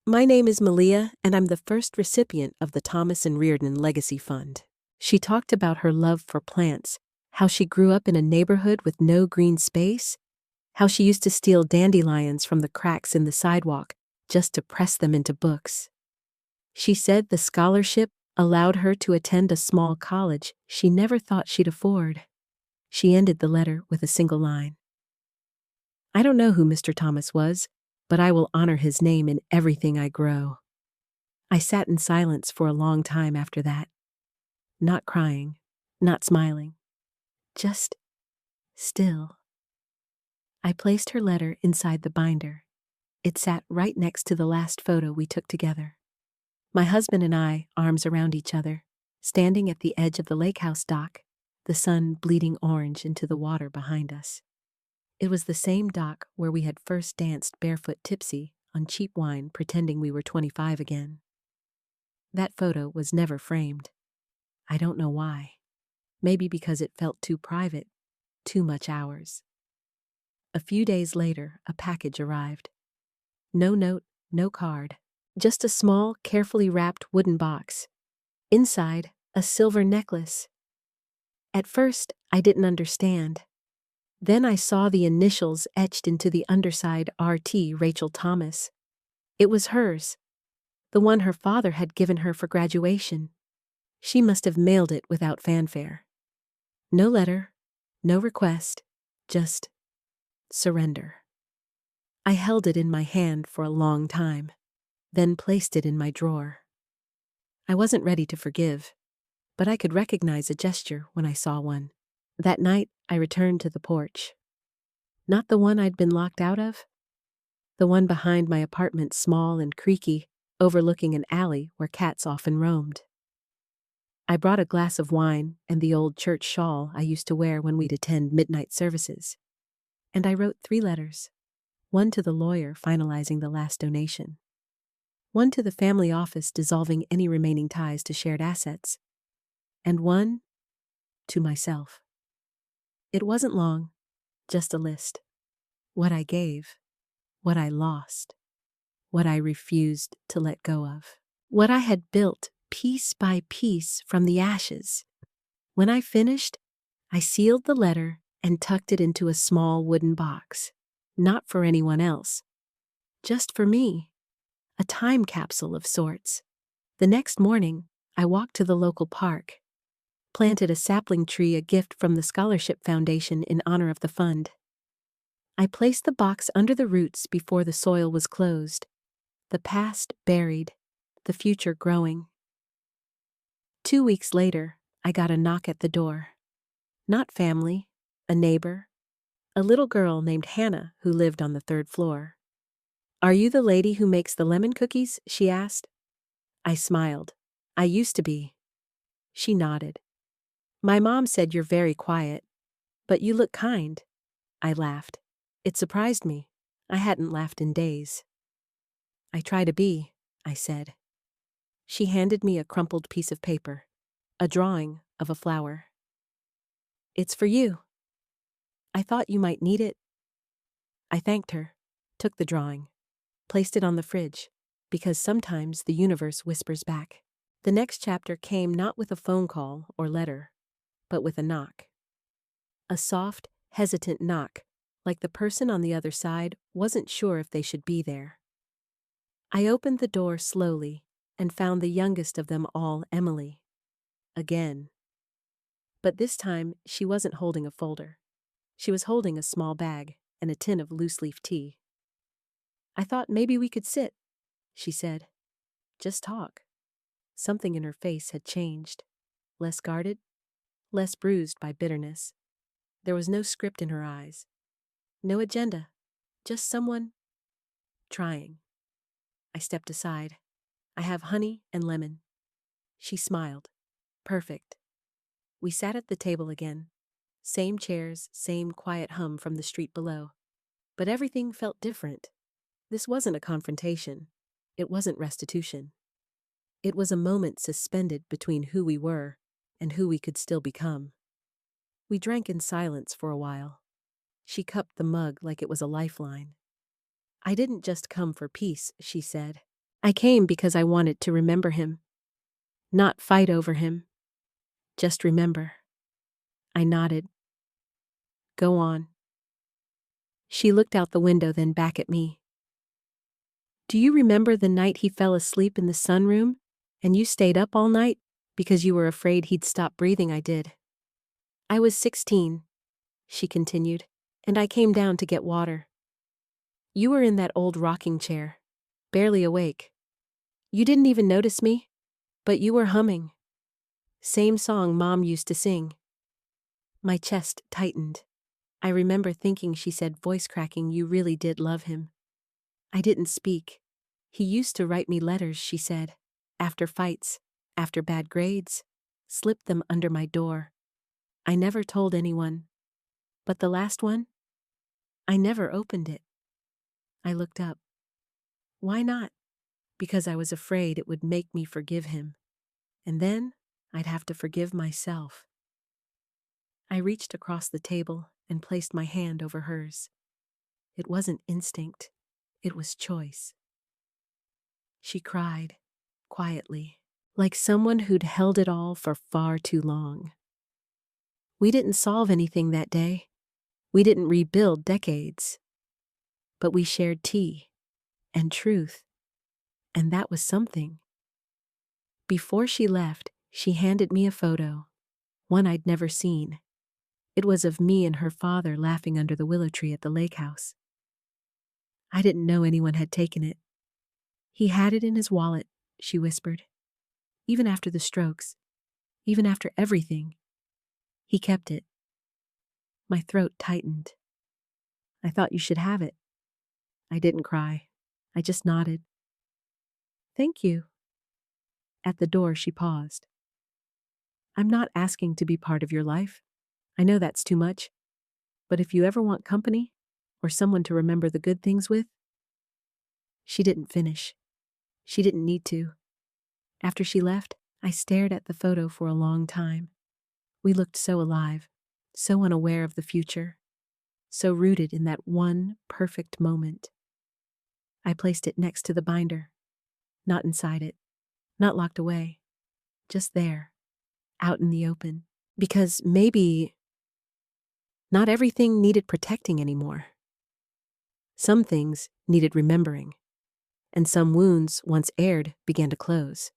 [SPEAKER 1] "My name is Malia, and I'm the first recipient of the Thomas and Reardon Legacy Fund." She talked about her love for plants, how she grew up in a neighborhood with no green space, how she used to steal dandelions from the cracks in the sidewalk just to press them into books. She said the scholarship allowed her to attend a small college she never thought she'd afford. She ended the letter with a single line. "I don't know who Mr. Thomas was, but I will honor his name in everything I grow." I sat in silence for a long time after that. Not crying, not smiling, just still. I placed her letter inside the binder. It sat right next to the last photo we took together. My husband and I, arms around each other, standing at the edge of the lake house dock, the sun bleeding orange into the water behind us. It was the same dock where we had first danced barefoot tipsy on cheap wine, pretending we were 25 again. That photo was never framed. I don't know why. Maybe because it felt too private, too much ours. A few days later, a package arrived. No note, no card, just a small, carefully wrapped wooden box. Inside, a silver necklace. At first, I didn't understand. Then I saw the initials etched into the underside, RT Rachel Thomas. It was hers, the one her father had given her for graduation. She must have mailed it without fanfare. No letter, no request, just surrender. I held it in my hand for a long time, then placed it in my drawer. I wasn't ready to forgive, but I could recognize a gesture when I saw one. That night, I returned to the porch. Not the one I'd been locked out of. The one behind my apartment, small and creaky, overlooking an alley where cats often roamed. I brought a glass of wine and the old church shawl I used to wear when we'd attend midnight services. And I wrote 3 letters. One to the lawyer finalizing the last donation. One to the family office dissolving any remaining ties to shared assets. And one to myself. It wasn't long, just a list. What I gave, what I lost, what I refused to let go of. What I had built piece by piece from the ashes. When I finished, I sealed the letter and tucked it into a small wooden box. Not for anyone else. Just for me. A time capsule of sorts. The next morning, I walked to the local park. Planted a sapling tree, a gift from the Scholarship Foundation in honor of the fund. I placed the box under the roots before the soil was closed. The past buried, the future growing. 2 weeks later, I got a knock at the door. Not family, a neighbor, a little girl named Hannah who lived on the 3rd floor. "Are you the lady who makes the lemon cookies?" she asked. I smiled. "I used to be." She nodded. "My mom said you're very quiet, but you look kind." I laughed. It surprised me. I hadn't laughed in days. "I try to be," I said. She handed me a crumpled piece of paper, a drawing of a flower. "It's for you. I thought you might need it." I thanked her, took the drawing, placed it on the fridge, because sometimes the universe whispers back. The next chapter came not with a phone call or letter, but with a knock. A soft, hesitant knock, like the person on the other side wasn't sure if they should be there. I opened the door slowly and found the youngest of them all, Emily. Again. But this time, she wasn't holding a folder. She was holding a small bag and a tin of loose-leaf tea. "I thought maybe we could sit," she said. "Just talk." Something in her face had changed. Less guarded, less bruised by bitterness. There was no script in her eyes. No agenda. Just someone trying. I stepped aside. "I have honey and lemon." She smiled. "Perfect." We sat at the table again. Same chairs, same quiet hum from the street below. But everything felt different. This wasn't a confrontation. It wasn't restitution. It was a moment suspended between who we were and who we could still become. We drank in silence for a while. She cupped the mug like it was a lifeline. "I didn't just come for peace," she said. "I came because I wanted to remember him. Not fight over him. Just remember." I nodded. "Go on." She looked out the window, then back at me. "Do you remember the night he fell asleep in the sunroom, and you stayed up all night because you were afraid he'd stop breathing?" I did. "I was 16, she continued, "and I came down to get water. You were in that old rocking chair, barely awake. You didn't even notice me, but you were humming. Same song Mom used to sing." My chest tightened. I remember thinking she said, voice cracking, "You really did love him." I didn't speak. "He used to write me letters," she said, "after fights, after bad grades, slipped them under my door. I never told anyone. But the last one? I never opened it." I looked up. "Why not?" "Because I was afraid it would make me forgive him. And then I'd have to forgive myself." I reached across the table and placed my hand over hers. It wasn't instinct. It was choice. She cried, quietly, like someone who'd held it all for far too long. We didn't solve anything that day. We didn't rebuild decades. But we shared tea and truth, and that was something. Before she left, she handed me a photo, one I'd never seen. It was of me and her father laughing under the willow tree at the lake house. I didn't know anyone had taken it. "He had it in his wallet," she whispered. "Even after the strokes, even after everything, he kept it." My throat tightened. "I thought you should have it." I didn't cry. I just nodded. "Thank you." At the door, she paused. "I'm not asking to be part of your life. I know that's too much. But if you ever want company, or someone to remember the good things with..." She didn't finish. She didn't need to. After she left, I stared at the photo for a long time. We looked so alive, so unaware of the future, so rooted in that one perfect moment. I placed it next to the binder, not inside it, not locked away, just there, out in the open. Because maybe not everything needed protecting anymore. Some things needed remembering, and some wounds, once aired, began to close.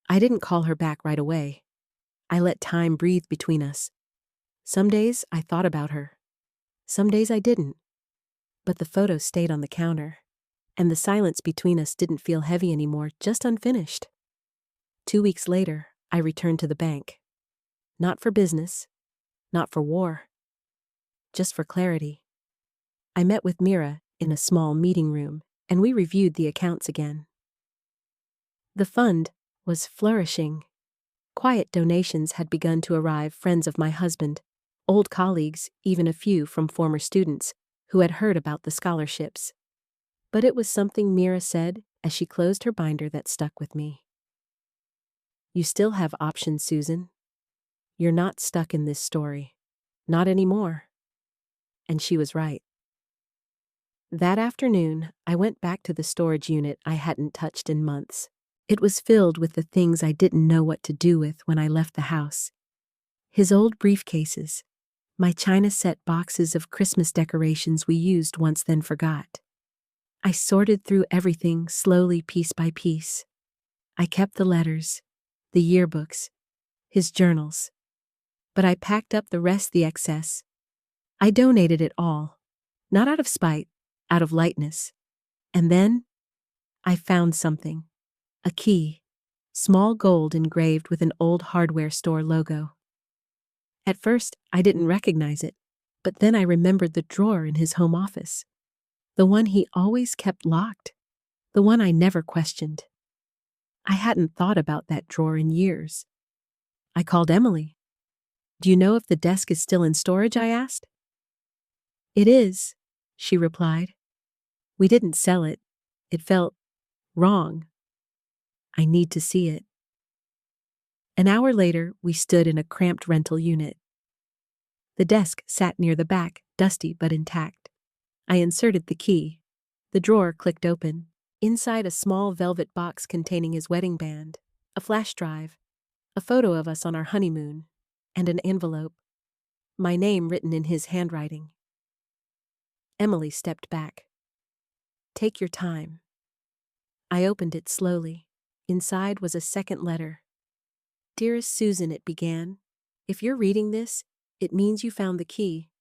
[SPEAKER 1] I didn't call her back right away. I let time breathe between us. Some days I thought about her. Some days I didn't. But the photo stayed on the counter, and the silence between us didn't feel heavy anymore, just unfinished. 2 weeks later, I returned to the bank. Not for business, not for war, just for clarity. I met with Mira in a small meeting room, and we reviewed the accounts again. The fund was flourishing. Quiet donations had begun to arrive, friends of my husband, old colleagues, even a few from former students who had heard about the scholarships. But it was something Mira said as she closed her binder that stuck with me. "You still have options, Susan. You're not stuck in this story. Not anymore." And she was right. That afternoon, I went back to the storage unit I hadn't touched in months. It was filled with the things I didn't know what to do with when I left the house. His old briefcases, My china set boxes of Christmas decorations we used once then forgot. I sorted through everything slowly, piece by piece. I kept the letters, the yearbooks, his journals. But I packed up the rest, the excess. I donated it all. Not out of spite, out of lightness. And then I found something. A key. Small gold engraved with an old hardware store logo. At first, I didn't recognize it, but then I remembered the drawer in his home office. The one he always kept locked. The one I never questioned. I hadn't thought about that drawer in years. I called Emily. "Do you know if the desk is still in storage?" I asked. "It is," she replied. "We didn't sell it. It felt wrong. I need to see it." An hour later, we stood in a cramped rental unit. The desk sat near the back, dusty but intact. I inserted the key. The drawer clicked open. Inside, a small velvet box containing his wedding band, a flash drive, a photo of us on our honeymoon, and an envelope. My name written in his handwriting. Emily stepped back. "Take your time." I opened it slowly. Inside was a second letter. "Dearest Susan," it began. "If you're reading this, it means you found the key,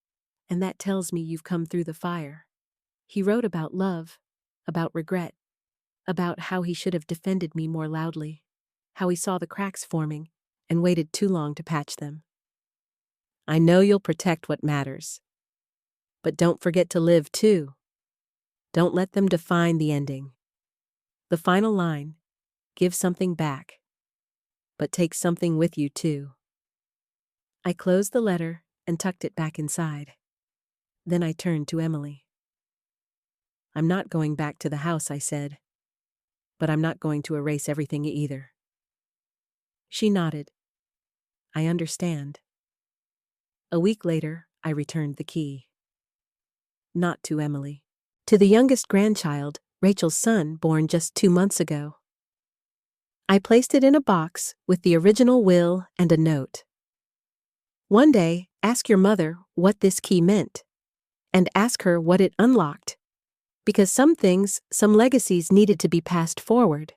[SPEAKER 1] and that tells me you've come through the fire." He wrote about love, about regret, about how he should have defended me more loudly, how he saw the cracks forming and waited too long to patch them. "I know you'll protect what matters. But don't forget to live too. Don't let them define the ending. The final line, give something back, but take something with you too." I closed the letter and tucked it back inside. Then I turned to Emily. "I'm not going back to the house," I said, "but I'm not going to erase everything either." She nodded. "I understand." A week later, I returned the key. Not to Emily. To the youngest grandchild, Rachel's son, born just 2 months ago. I placed it in a box with the original will and a note. "One day, ask your mother what this key meant, and ask her what it unlocked, because some things, some legacies needed to be passed forward,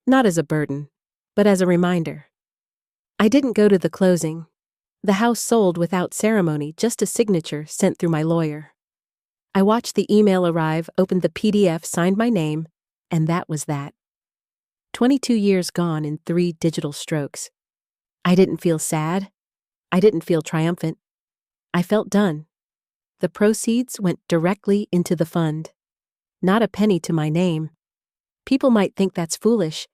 [SPEAKER 1] not as a burden, but as a reminder." I didn't go to the closing. The house sold without ceremony, just a signature sent through my lawyer. I watched the email arrive, opened the PDF, signed my name, and that was that. 22 years gone in 3 digital strokes. I didn't feel sad. I didn't feel triumphant. I felt done. The proceeds went directly into the fund. Not a penny to my name. People might think that's foolish,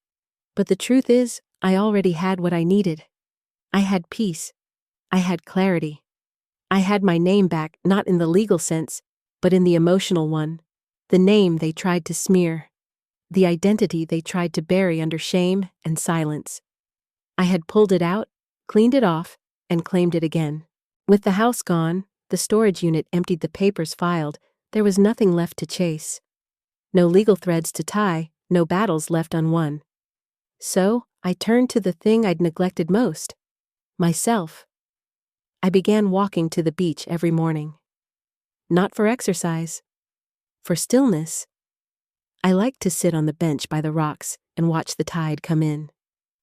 [SPEAKER 1] but the truth is, I already had what I needed. I had peace. I had clarity. I had my name back, not in the legal sense, but in the emotional one. The name they tried to smear. The identity they tried to bury under shame and silence. I had pulled it out, cleaned it off, and claimed it again. With the house gone, the storage unit emptied, the papers filed, there was nothing left to chase. No legal threads to tie, no battles left unwon. So, I turned to the thing I'd neglected most. Myself. I began walking to the beach every morning. Not for exercise. For stillness. I liked to sit on the bench by the rocks and watch the tide come in.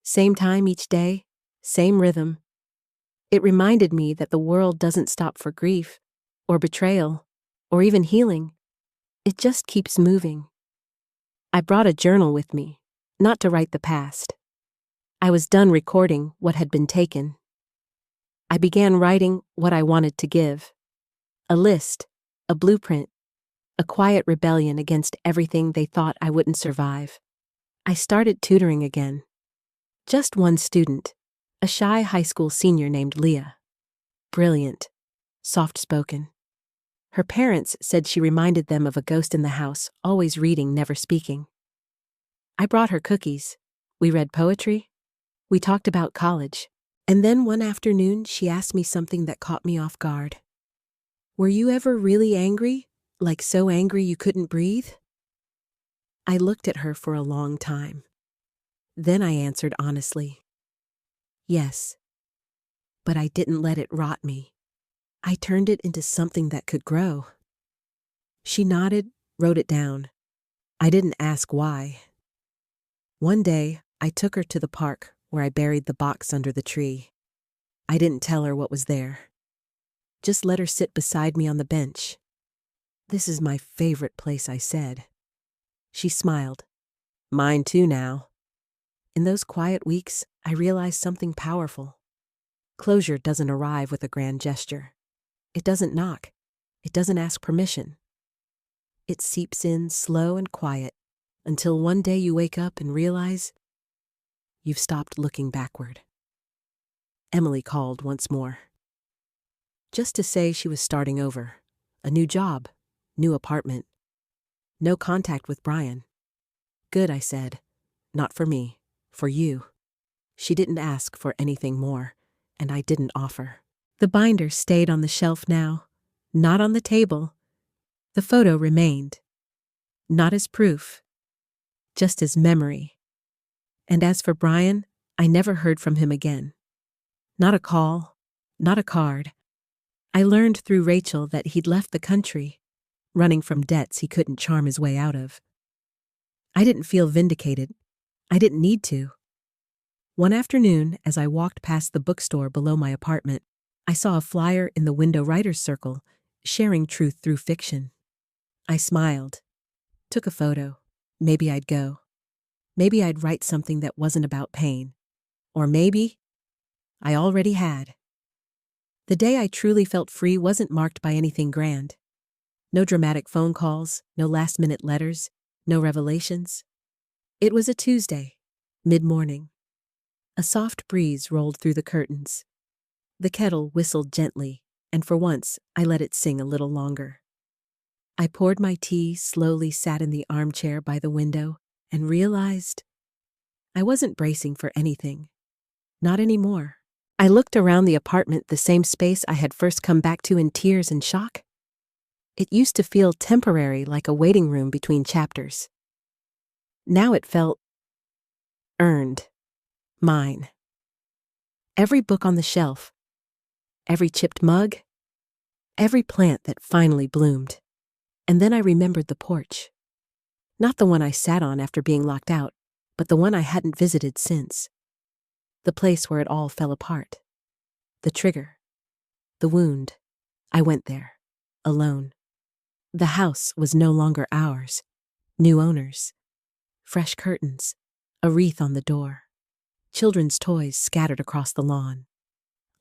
[SPEAKER 1] Same time each day, same rhythm. It reminded me that the world doesn't stop for grief, or betrayal, or even healing. It just keeps moving. I brought a journal with me, not to write the past. I was done recording what had been taken. I began writing what I wanted to give. A list, a blueprint, a quiet rebellion against everything they thought I wouldn't survive. I started tutoring again. Just one student, a shy high school senior named Leah. Brilliant, soft-spoken. Her parents said she reminded them of a ghost in the house, always reading, never speaking. I brought her cookies. We read poetry. We talked about college. And then one afternoon, she asked me something that caught me off guard. "Were you ever really angry? Like so angry you couldn't breathe?" I looked at her for a long time. Then I answered honestly, "Yes. But I didn't let it rot me. I turned it into something that could grow. She nodded, wrote it down. I didn't ask why. One day, I took her to the park where I buried the box under the tree. I didn't tell her what was there. Just let her sit beside me on the bench. "This is my favorite place," I said. She smiled. "Mine too now." In those quiet weeks, I realized something powerful. Closure doesn't arrive with a grand gesture. It doesn't knock. It doesn't ask permission. It seeps in slow and quiet until one day you wake up and realize you've stopped looking backward. Emily called once more, just to say she was starting over. A new job, new apartment. No contact with Brian. "Good," I said. "Not for me, for you." She didn't ask for anything more, and I didn't offer. The binder stayed on the shelf now, not on the table. The photo remained, not as proof, just as memory. And as for Brian, I never heard from him again. Not a call, not a card. I learned through Rachel that he'd left the country, running from debts he couldn't charm his way out of. I didn't feel vindicated. I didn't need to. One afternoon, as I walked past the bookstore below my apartment, I saw a flyer in the window writer's circle, sharing truth through fiction. I smiled, took a photo. Maybe I'd go. Maybe I'd write something that wasn't about pain. Or maybe I already had. The day I truly felt free wasn't marked by anything grand. No dramatic phone calls, no last-minute letters, no revelations. It was a Tuesday, mid-morning. A soft breeze rolled through the curtains. The kettle whistled gently, and for once I let it sing a little longer. I poured my tea, slowly sat in the armchair by the window, and realized I wasn't bracing for anything. Not anymore. I looked around the apartment, the same space I had first come back to in tears and shock. It used to feel temporary, like a waiting room between chapters. Now it felt earned, mine. Every book on the shelf, every chipped mug, every plant that finally bloomed. And then I remembered the porch. Not the one I sat on after being locked out, but the one I hadn't visited since. The place where it all fell apart. The trigger. The wound. I went there, alone. The house was no longer ours. New owners. Fresh curtains. A wreath on the door. Children's toys scattered across the lawn.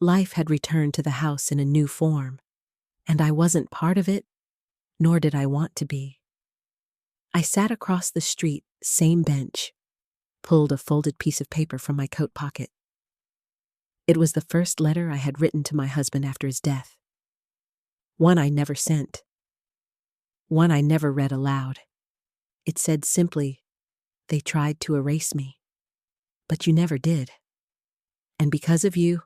[SPEAKER 1] Life had returned to the house in a new form. And I wasn't part of it, nor did I want to be. I sat across the street, same bench, pulled a folded piece of paper from my coat pocket. It was the first letter I had written to my husband after his death. One I never sent. One I never read aloud. It said simply, "They tried to erase me, but you never did. And because of you,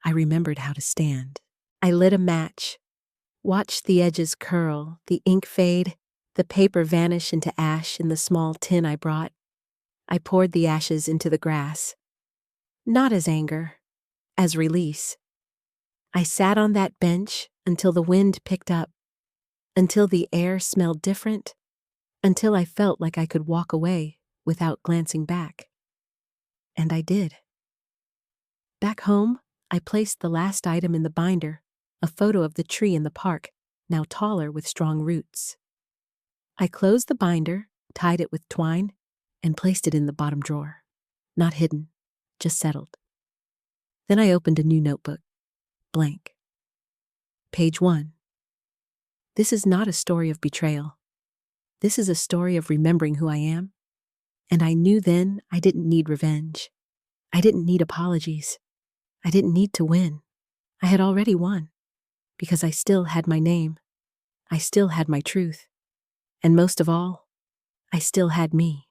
[SPEAKER 1] I remembered how to stand." I lit a match, watched the edges curl, the ink fade, the paper vanish into ash in the small tin I brought. I poured the ashes into the grass. Not as anger, as release. I sat on that bench until the wind picked up, until the air smelled different, until I felt like I could walk away without glancing back. And I did. Back home, I placed the last item in the binder, a photo of the tree in the park, now taller with strong roots. I closed the binder, tied it with twine, and placed it in the bottom drawer. Not hidden, just settled. Then I opened a new notebook, blank. Page 1. This is not a story of betrayal. This is a story of remembering who I am. And I knew then I didn't need revenge. I didn't need apologies. I didn't need to win. I had already won. Because I still had my name. I still had my truth. And most of all, I still had me.